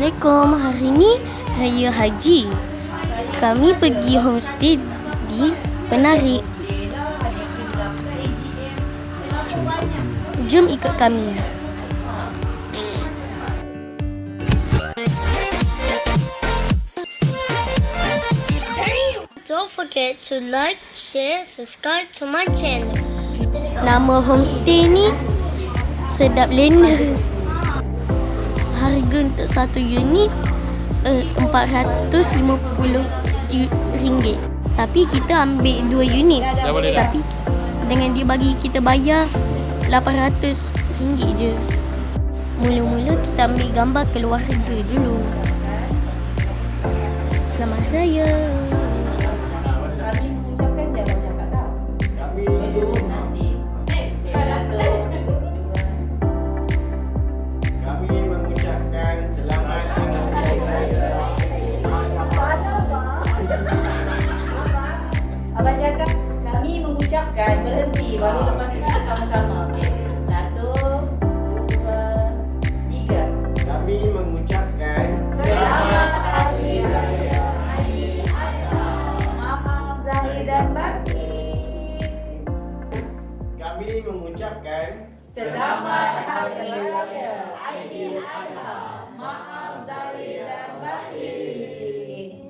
Assalamualaikum. Hari ni Raya Haji. Kami pergi homestay di Penarik. Jom ikut kami. Don't forget to like, share, subscribe to my channel. Nama homestay ni Sedap Lena. Harga untuk satu unit RM450. Tapi kita ambil 2 unit. Tapi dengan dia bagi kita bayar RM800 je. Mula-mula kita ambil gambar keluarga dulu. Selamat Raya. Abang cakap kami mengucapkan berhenti baru lepas tu kita sama-sama. Okey. 1, 2, 3. Kami mengucapkan Selamat Hari Raya Aidiladha. Maaf zahir dan batin. Kami mengucapkan Selamat Hari Raya Aidiladha. Maaf zahir dan batin.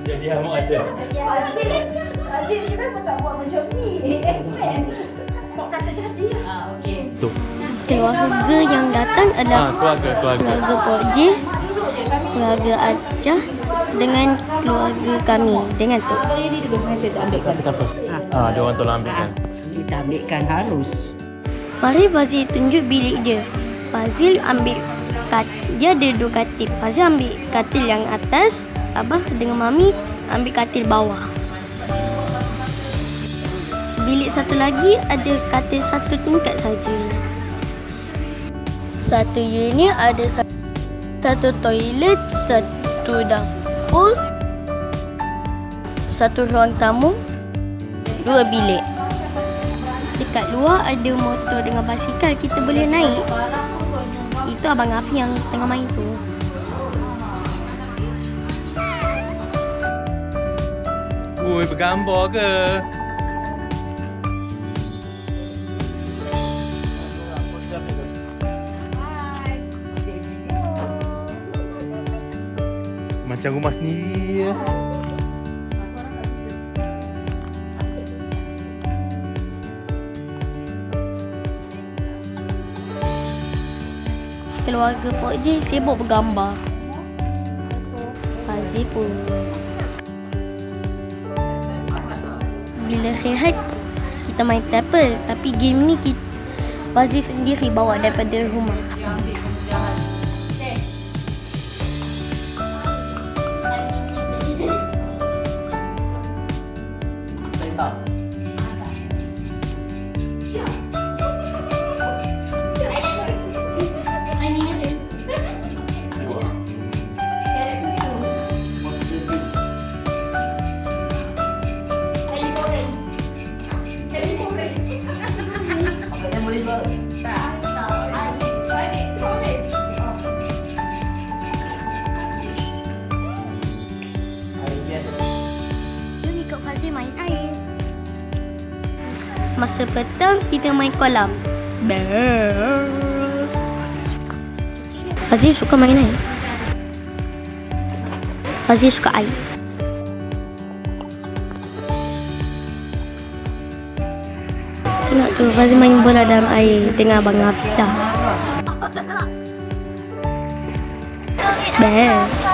Jadi amat ada. Azil kita pun tak buat macam ni. Explain. Kok kata jadi? Okey. Tu. Keluarga yang datang adalah keluarga Pok J, keluarga Acah dengan keluarga kami dengan Tok. Ini dulu saya tak ambilkan. Tak apa. Dia orang tolong ambilkan. Kita ambilkan harus. Mari Fazil tunjuk bilik dia. Fazil ambil dia ada 2 katil. Fazil ambil katil yang atas, Abah dengan Mami ambil katil bawah. Bilik satu lagi ada katil 1 tingkat saja. Satu unit ada 1 toilet, 1 dapur, 1 ruang tamu, 2 bilik. Dekat luar ada motor dengan basikal, kita boleh naik. Itu Abang Afi yang tengah main tu. Ui, bergambar ke? Macam rumah sendiri ya. Keluarga Pok J sibuk bergambar. Fazil pun. Bila rehat, kita main Apple. Tapi game ni Fazil sendiri bawa daripada rumah. Jom ikut Fazil main air. Masa petang kita main kolam. Best. Fazil suka main air. Fazil suka air. Tengok tu Fazil main bola dalam air dengan Abang Afida. Best.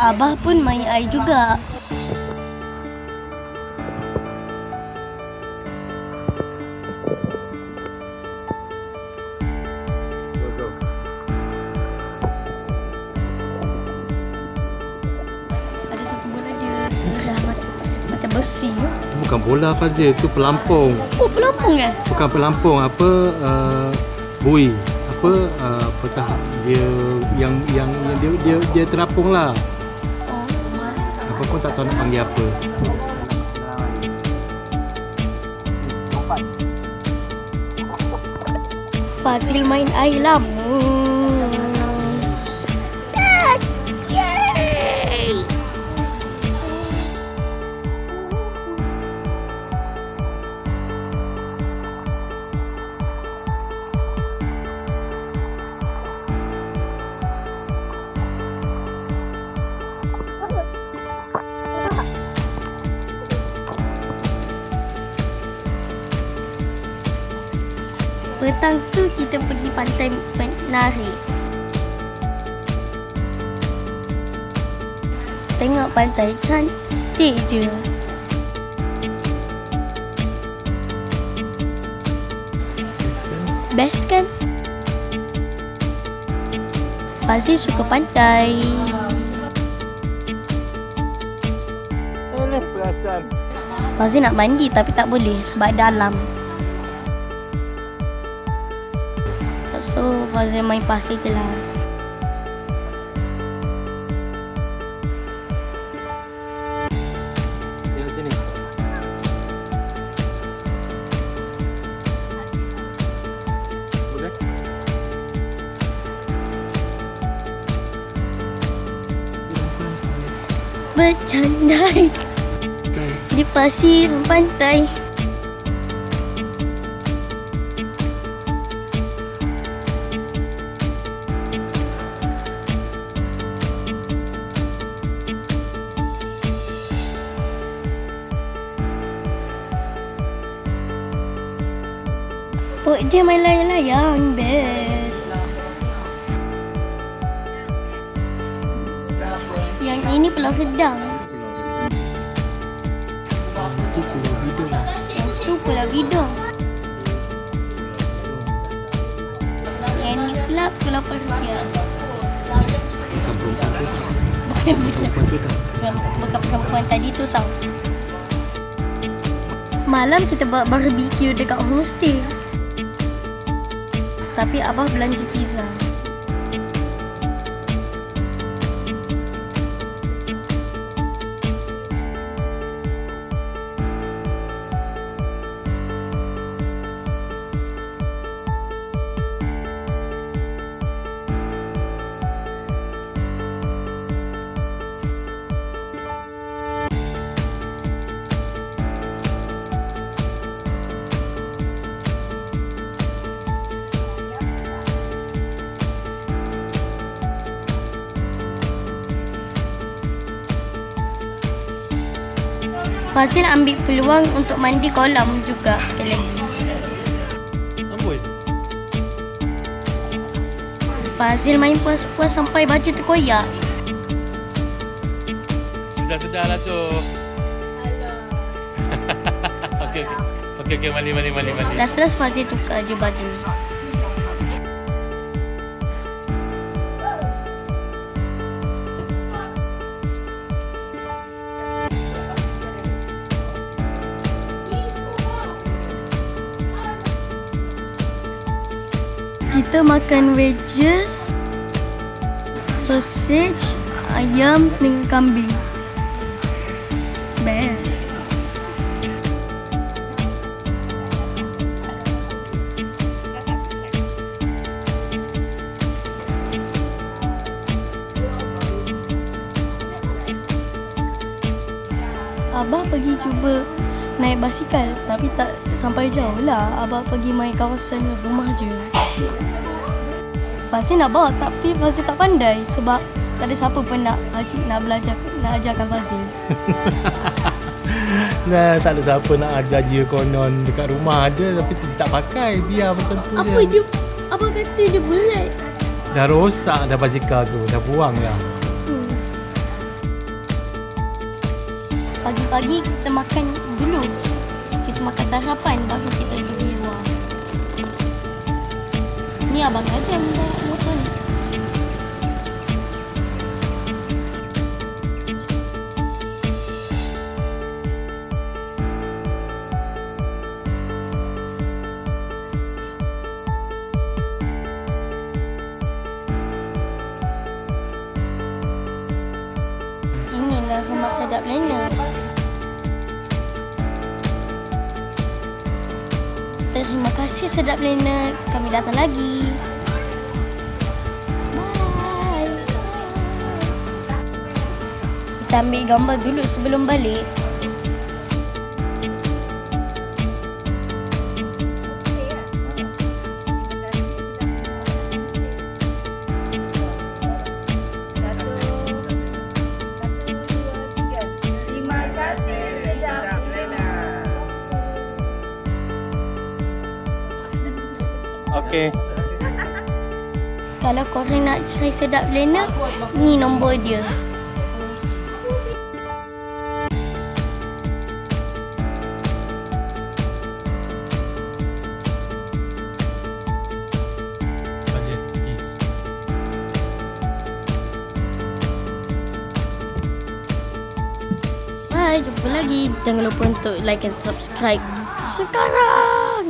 Abah pun main air juga. Ada satu bola dia macam besi. Bukan bola Fazil, tu pelampung. Oh, pelampung ke? Bukan pelampung, bui. Apakah dia yang dia terapung lah. Apa pun tak tahu nak panggil apa. Fazil main air lama. Yes! Yay! Petang tu kita pergi pantai menari. Tengok pantai cantik je. Best kan? Fazil suka pantai. Alah, perasan. Fazil nak mandi tapi tak boleh sebab dalam. So, Fazil main pasir je lah. Sini, sini. Boleh? Bercandai di pasir pantai. Pok je main layang-layang, best. Yang ini Pulau Kedang. Yang tu Pulau Bidong. Yang ni pula Pulau Perhentian. Bukan perempuan tu. Bukan Perempuan tu tak. bukan perempuan tadi tu tau. Malam kita buat barbecue dekat homestay. Tapi Abah belanja pizza. Fazil ambil peluang untuk mandi kolam juga sekali lagi. Amboi. Fazil main puas-puas sampai baju terkoyak. Sudah lah tu. Okey, okey. Okey, mandi. Last Fazil tukar je baju. Kita makan wedges, sausage, ayam dengan kambing. Best. Abah pergi cuba naik basikal tapi tak sampai jauh lah. Abah pergi main kawasan rumah je. Fazil nak bawa tapi Fazil tak pandai sebab tak ada siapa pun nak belajar, nak ajarkan Fazil. Nah, tak ada siapa nak ajar dia konon. Dekat rumah ada tapi tak pakai. Biar macam tu Apa je. dia? Abah kata dia berat. Dah rosak dah basikal tu. Dah buang lah. Pagi-pagi kita makan dulu. Kita makan sarapan baru kita pergi luar. Ni abang Adam bawa motor ni. Inilah rumah sedap Lena. Terima kasih sedap Lena. Kami datang lagi. Bye. Kita ambil gambar dulu sebelum balik. Terima kasih sedap Lena. Okey. Kalau korang nak try sedap Lena, ni nombor dia. Okey, peace. Bye, jumpa lagi. Jangan lupa untuk like and subscribe sekarang.